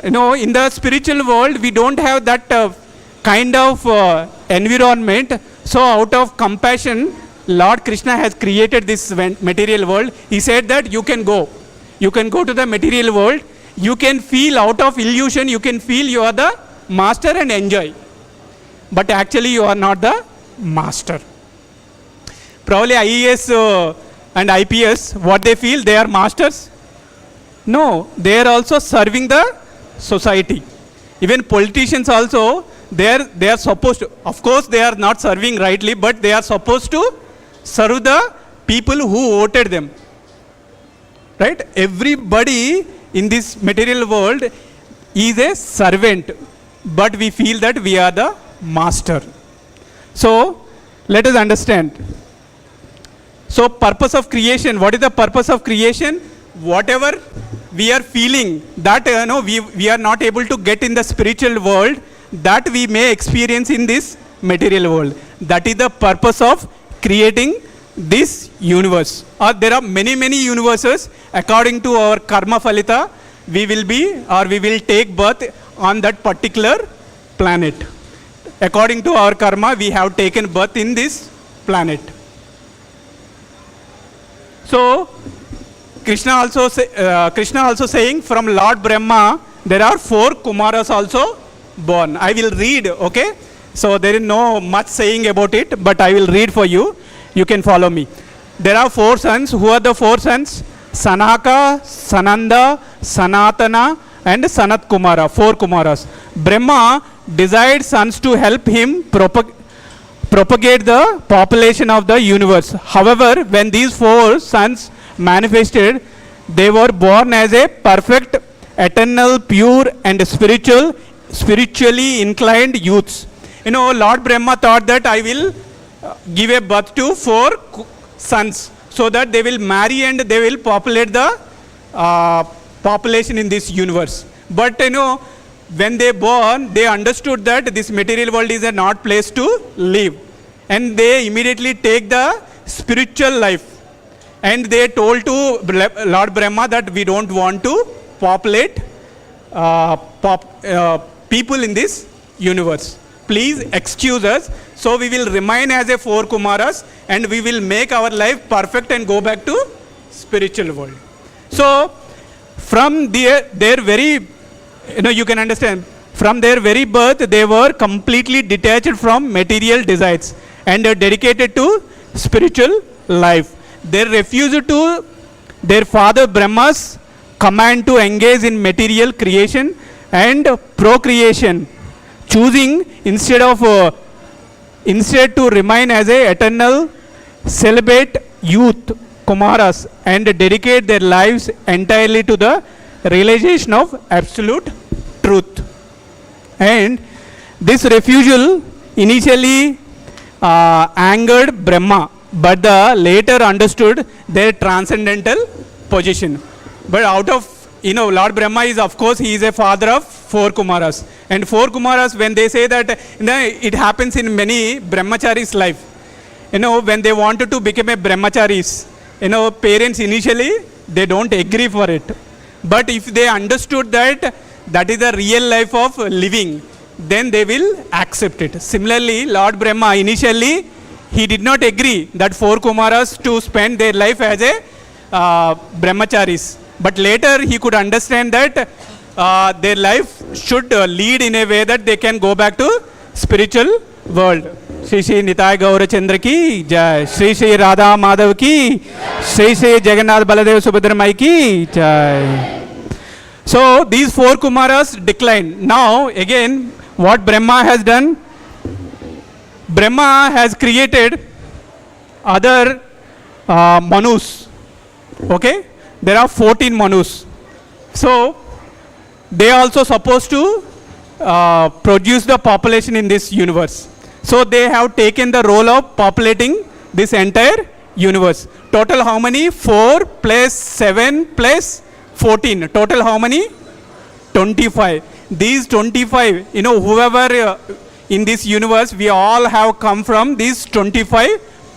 in the spiritual world, we don't have that kind of environment. So out of compassion, Lord Krishna has created this material world. He said that you can go to the material world, you can feel out of illusion, you can feel you are the master and enjoy. But actually you are not the master. Probably IAS and IPS, what they feel, they are masters. No, they are also serving the society. Even politicians also, they are supposed to, of course they are not serving rightly, but they are supposed to serve the people who voted them. Right? Everybody in this material world is a servant, but we feel that we are the master. So, let us understand. So, purpose of creation, what is the purpose of creation? Whatever we are feeling that we are not able to get in the spiritual world, that we may experience in this material world. That is the purpose of creating this universe. There are many universes. According to our karma phalita, we will take birth on that particular planet. According to our karma, we have taken birth in this planet. So, Krishna also saying, from Lord Brahma, there are 4 Kumaras also born. I will read, okay? So, there is no much saying about it, but I will read for you. You can follow me. There are 4 sons. Who are the 4 sons? Sanaka, Sananda, Sanatana and Sanat Kumara. 4 Kumaras. Brahma desired sons to help him propagate the population of the universe. However, when these 4 sons manifested, they were born as a perfect, eternal, pure and spiritually inclined youths. Lord Brahma thought that I will give a birth to 4 sons so that they will marry and they will populate the population in this universe. But when they born, they understood that this material world is a not place to live, and they immediately take the spiritual life, and they told to Lord Brahma that we don't want to populate people in this universe. Please excuse us. So we will remain as a 4 Kumaras and we will make our life perfect and go back to spiritual world. So from their very, you can understand, from their very birth, they were completely detached from material desires and dedicated to spiritual life. They refused to their father Brahma's command to engage in material creation and procreation, choosing instead to remain as a eternal celibate youth Kumaras and dedicate their lives entirely to the realization of absolute truth. And this refusal initially angered Brahma, but the later understood their transcendental position. But out of, Lord Brahma is, of course, he is a father of 4 Kumaras. And 4 Kumaras, when they say that, it happens in many brahmacharis' life. When they wanted to become a brahmacharis, parents initially, they don't agree for it. But if they understood that that is the real life of living, then they will accept it. Similarly, Lord Brahma initially, he did not agree that 4 Kumaras to spend their life as a brahmacharis. But later he could understand that their life should lead in a way that they can go back to spiritual world. Shri Shri Nitai Gaurachandra ki jai, Shri Shri Radha Madhav ki, Shri Shri Jagannath Baladev Subhadra Mai ki jai. So these 4 Kumaras declined. Now again, what Brahma has done? Brahma has created other Manus. Okay? There are 14 Manus. So they are also supposed to produce the population in this universe. So they have taken the role of populating this entire universe. Total how many? 4 plus 7 plus 14. Total how many? 25. These 25, whoever in this universe, we all have come from these 25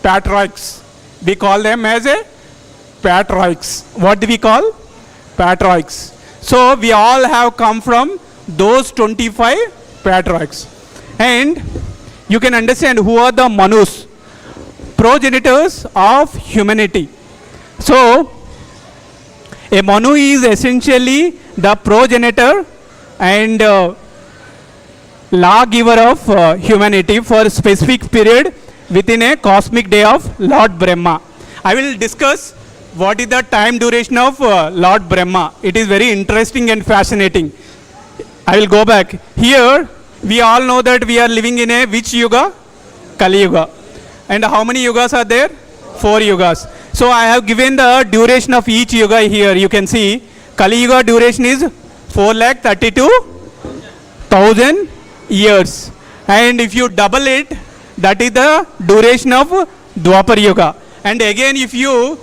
patriarchs. We call them as a patriarchs. What do we call? Patriarchs. So we all have come from those 25 patriarchs. And you can understand who are the Manus, progenitors of humanity. So a Manu is essentially the progenitor and lawgiver of humanity for a specific period within a cosmic day of Lord Brahma. I will discuss what is the time duration of Lord Brahma. It is very interesting and fascinating. I will go back. Here, we all know that we are living in a which yuga? Kali Yuga. And how many yugas are there? 4 yugas. So I have given the duration of each yuga here. You can see Kali Yuga duration is 4,32,000 years. And if you double it, that is the duration of Dwapar Yuga. And again, if you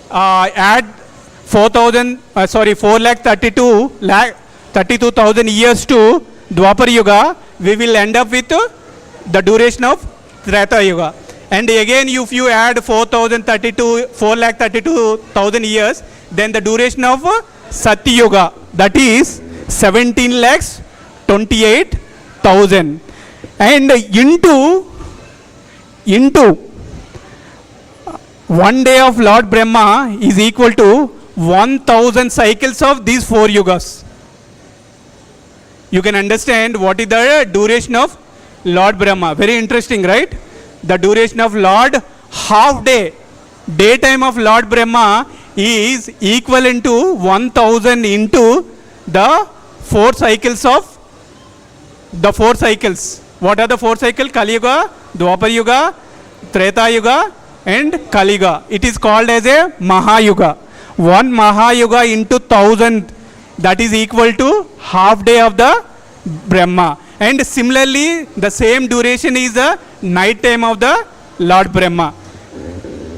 add 4,32,000 years to Dwapar Yuga, we will end up with the duration of Treta Yuga. And again, if you add 4,32,000 years, then the duration of Satya Yuga, that is 17,28,000. And into 1 day of Lord Brahma is equal to 1,000 cycles of these 4 yugas. You can understand what is the duration of Lord Brahma. Very interesting, right? The duration of Lord half day, daytime of Lord Brahma is equivalent to 1,000 into the 4 cycles of the 4 cycles. What are the 4 cycles? Kali Yuga, Dwapar Yuga, Treta Yuga and Kali Yuga. It is called as a Mahayuga. 1 Mahayuga into 1,000, that is equal to half day of the Brahma. And similarly, the same duration is the night time of the Lord Brahma.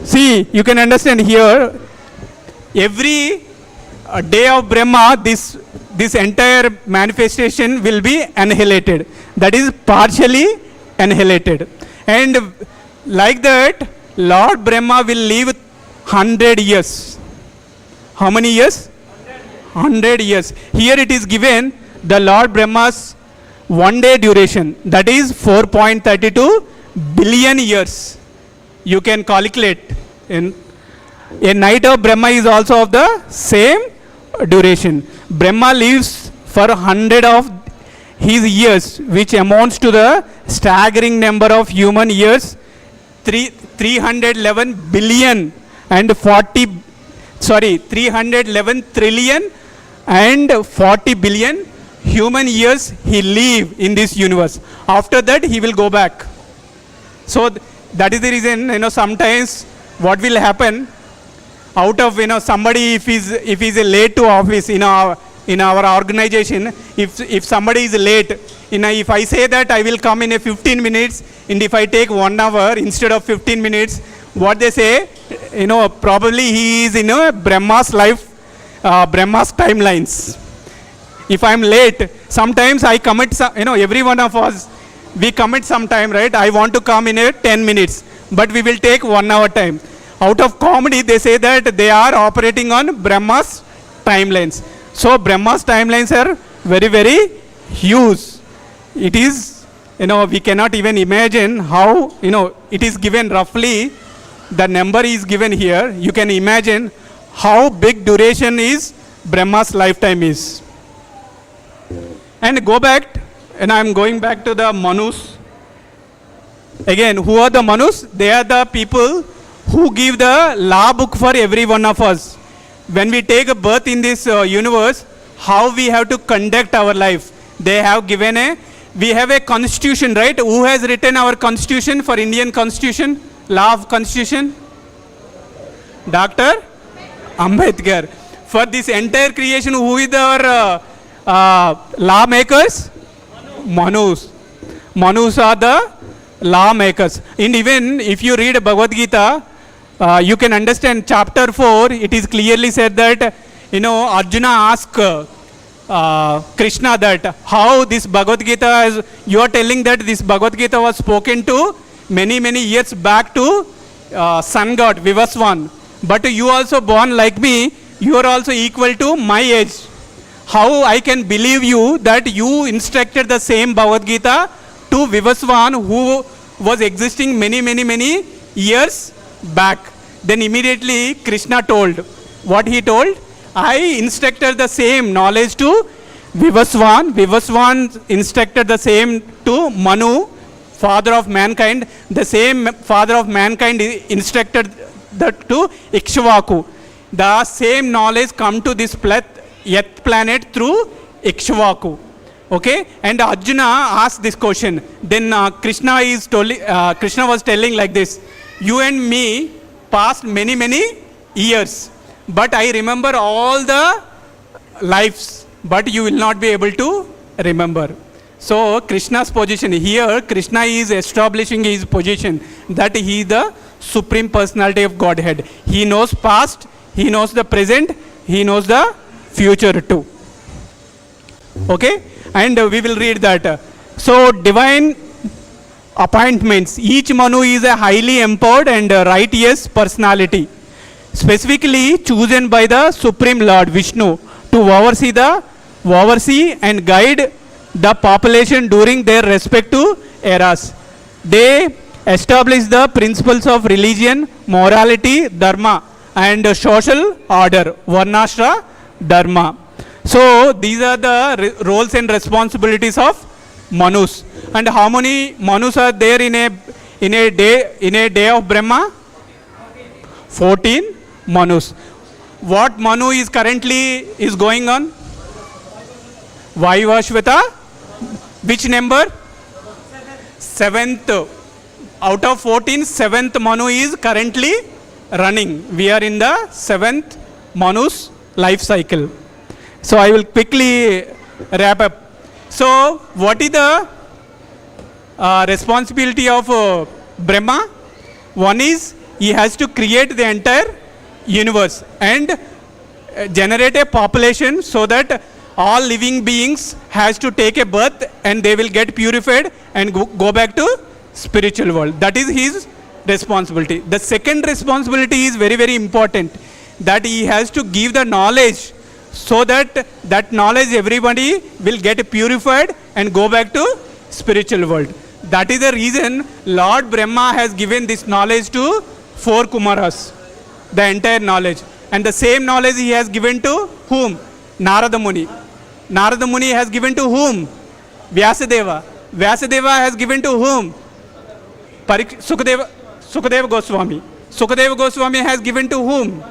See, you can understand here, every day of Brahma, this entire manifestation will be annihilated. That is partially annihilated. And like that, Lord Brahma will live 100 years. How many years? 100 years. Here it is given the Lord Brahma's 1 day duration, that is 4.32 billion years. You can calculate. In a night of Brahma is also of the same duration. Brahma lives for 100 of his years, which amounts to the staggering number of human years, 311 billion and 311 trillion and 40 billion human years he live in this universe. After that, he will go back. So that is the reason, sometimes what will happen out of, somebody if he's late to office in our organization, if somebody is late, if I say that I will come in a 15 minutes, and if I take 1 hour instead of 15 minutes, what they say, probably he is in Brahma's life, Brahma's timelines. If I am late, sometimes I commit, every one of us, we commit some time, right? I want to come in a 10 minutes, but we will take 1 hour time. Out of comedy, they say that they are operating on Brahma's timelines. So Brahma's timelines are very, very huge. It is, we cannot even imagine how, it is given roughly, the number is given here. You can imagine how big duration is Brahma's lifetime is. And go back, and I am going back to the Manus. Again, who are the Manus? They are the people who give the law book for every one of us. When we take a birth in this universe, how we have to conduct our life. They have given we have a constitution, right? Who has written our constitution for Indian constitution? Law of constitution? Dr. Ambedkar. For this entire creation, who is our lawmakers? Manus. Manus are the lawmakers. And even if you read Bhagavad Gita, you can understand chapter 4, it is clearly said that, Arjuna asked Krishna that how this Bhagavad Gita is, you are telling that this Bhagavad Gita was spoken to many, many years back to sun god Vivaswan. But you also born like me, you are also equal to my age. How I can believe you that you instructed the same Bhagavad Gita to Vivaswan who was existing many, many, many years back? Then immediately Krishna told, what he told? I instructed the same knowledge to Vivaswan. Vivaswan instructed the same to Manu, father of mankind. The same father of mankind instructed that to Ikshvaku. The same knowledge come to this Earth planet through Ikshvaku. Okay? And Arjuna asked this question. Then Krishna was telling like this, you and me passed many, many years. But I remember all the lives, but you will not be able to remember. So Krishna's position here, Krishna is establishing his position that he is the Supreme Personality of Godhead. He knows past, he knows the present, he knows the future too. Okay? And we will read that. So divine appointments, each Manu is a highly empowered and righteous personality, specifically chosen by the Supreme Lord Vishnu to oversee and guide the population during their respective eras. They establish the principles of religion, morality, dharma, and social order, varnashra dharma. So these are the roles and responsibilities of Manus. And how many Manus are there in a day of Brahma? 14 Manus. What Manu is currently going on? Vaivashvata. Which number? 7th. Out of 14, 7th Manu is currently running. We are in the 7th Manu's life cycle. So I will quickly wrap up. So what is the responsibility of Brahma? One is he has to create the entire universe and generate a population so that all living beings has to take a birth and they will get purified and go back to spiritual world. That is his responsibility. The second responsibility is very, very important, that he has to give the knowledge so that that knowledge everybody will get purified and go back to spiritual world. That is the reason Lord Brahma has given this knowledge to 4 Kumaras, the entire knowledge. And the same knowledge he has given to whom? Narada Muni. Narada Muni has given to whom? Vyasadeva. Vyasadeva has given to whom? Sukadeva Goswami. Sukadeva Goswami has given to whom?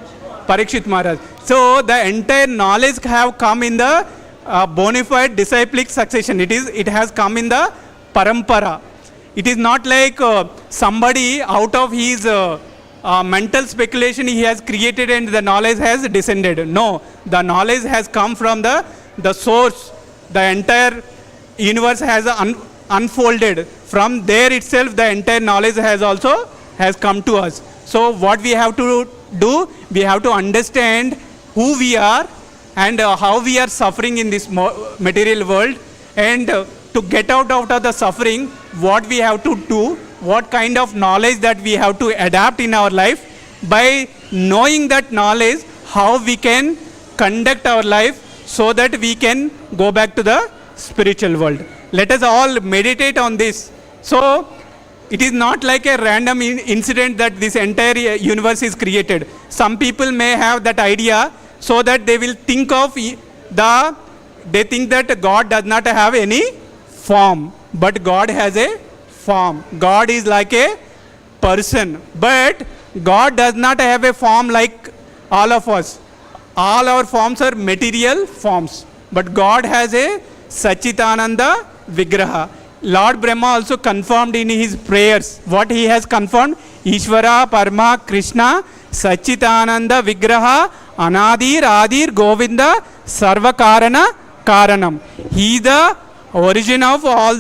Parikshit Maharaj. So the entire knowledge have come in the bona fide disciplic succession. It has come in the parampara. It is not like somebody out of his mental speculation he has created and the knowledge has descended. No, the knowledge has come from the source. The entire universe has unfolded. From there itself the entire knowledge has come to us. So what we have to do, we have to understand who we are and how we are suffering in this material world, and to get out of the suffering, what we have to do, what kind of knowledge that we have to adapt in our life. By knowing that knowledge, how we can conduct our life so that we can go back to the spiritual world. Let us all meditate on this. So it is not like a random incident that this entire universe is created. Some people may have that idea so that they will think of they think that God does not have any form, but God has a form. God is like a person, but God does not have a form like all of us. All our forms are material forms, but God has a Sachitananda Vigraha. Lord Brahma also confirmed in his prayers. What he has confirmed? Ishvara Parma Krishna Sachitananda Vigraha Anadir Adir Govinda Sarva Karana Karanam. He is the origin of all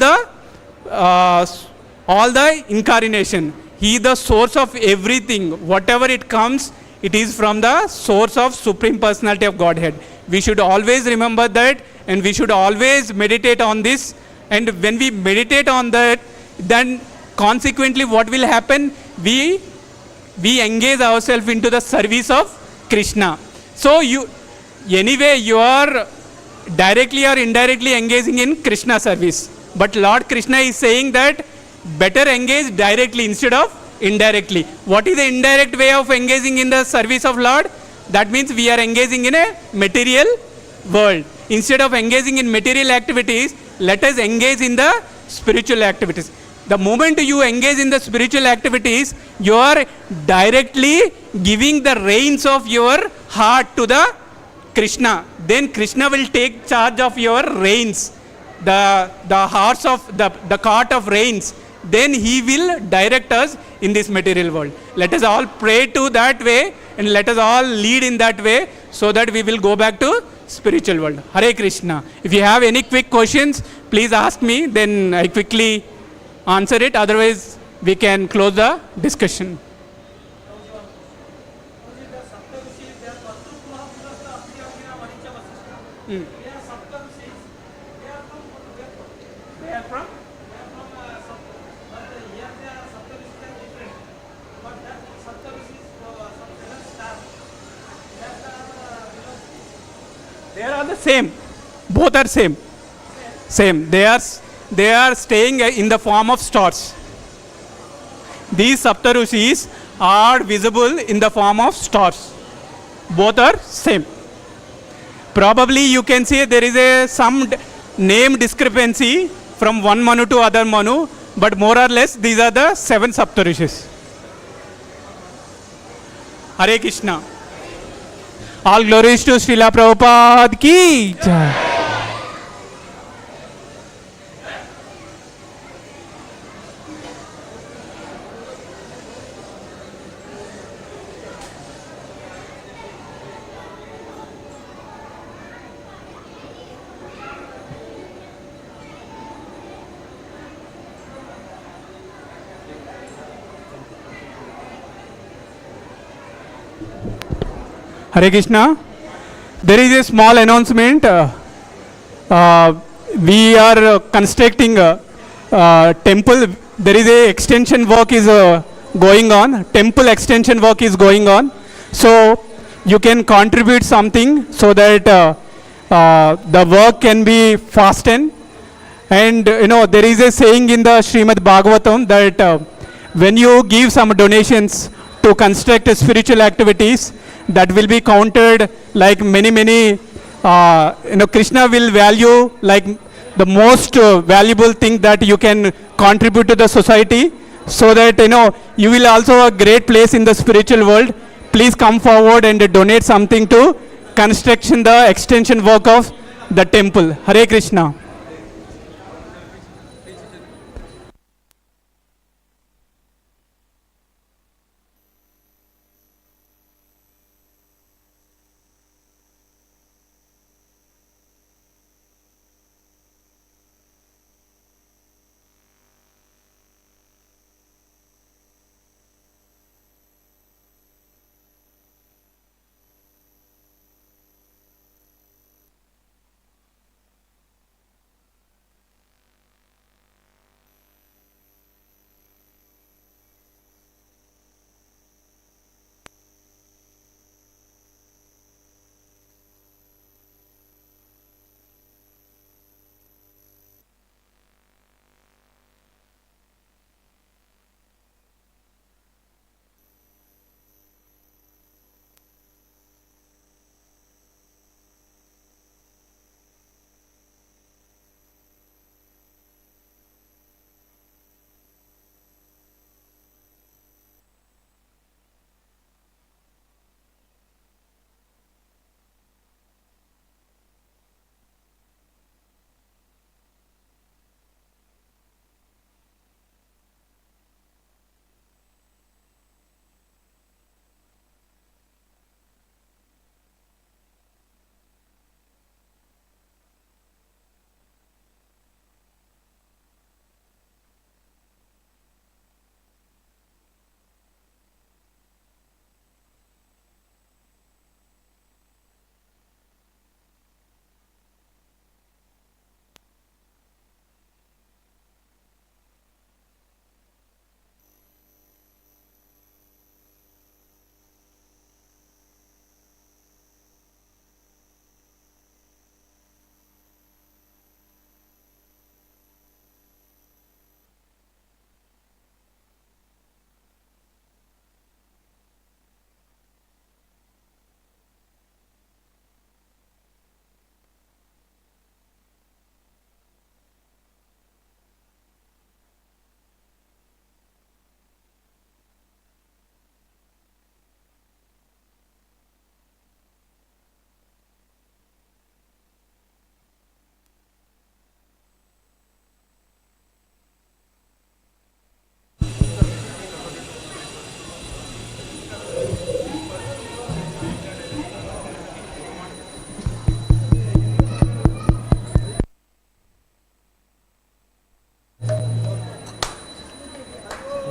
the incarnation. He is the source of everything. Whatever it comes, it is from the source of Supreme Personality of Godhead. We should always remember that, and we should always meditate on this. And when we meditate on that, then consequently what will happen? We engage ourselves into the service of Krishna. So you are directly or indirectly engaging in Krishna service. But Lord Krishna is saying that better engage directly instead of indirectly. What is the indirect way of engaging in the service of Lord? That means we are engaging in a material world. Instead of engaging in material activities, let us engage in the spiritual activities. The moment you engage in the spiritual activities, you are directly giving the reins of your heart to the Krishna. Then Krishna will take charge of your reins, the horse of the cart of reins. Then he will direct us in this material world. Let us all pray to that way, and let us all lead in that way, so that we will go back to spiritual world. Hare Krishna. If you have any quick questions, please ask me, then I quickly answer it. Otherwise, we can close the discussion. They are all the same. Both are same. Same. They are staying in the form of stars. These Saptarishis are visible in the form of stars. Both are same. Probably you can say there is some name discrepancy from one Manu to other Manu, but more or less these are the 7 Saptarishis. Hare Krishna. All glories to Srila Prabhupada ki jai. Hare Krishna. There is a small announcement. We are constructing a temple. There is a extension work is going on. Temple extension work is going on. So you can contribute something so that the work can be fastened. And there is a saying in the Srimad Bhagavatam that when you give some donations to construct spiritual activities, that will be counted like many Krishna will value like the most valuable thing that you can contribute to the society, so that you will also a great place in the spiritual world. Please come forward and donate something to construction the extension work of the temple. Hare Krishna.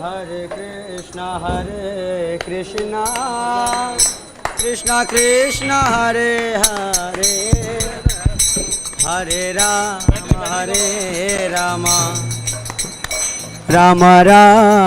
Hare Krishna Krishna Krishna Hare Hare Hare Rama Rama Rama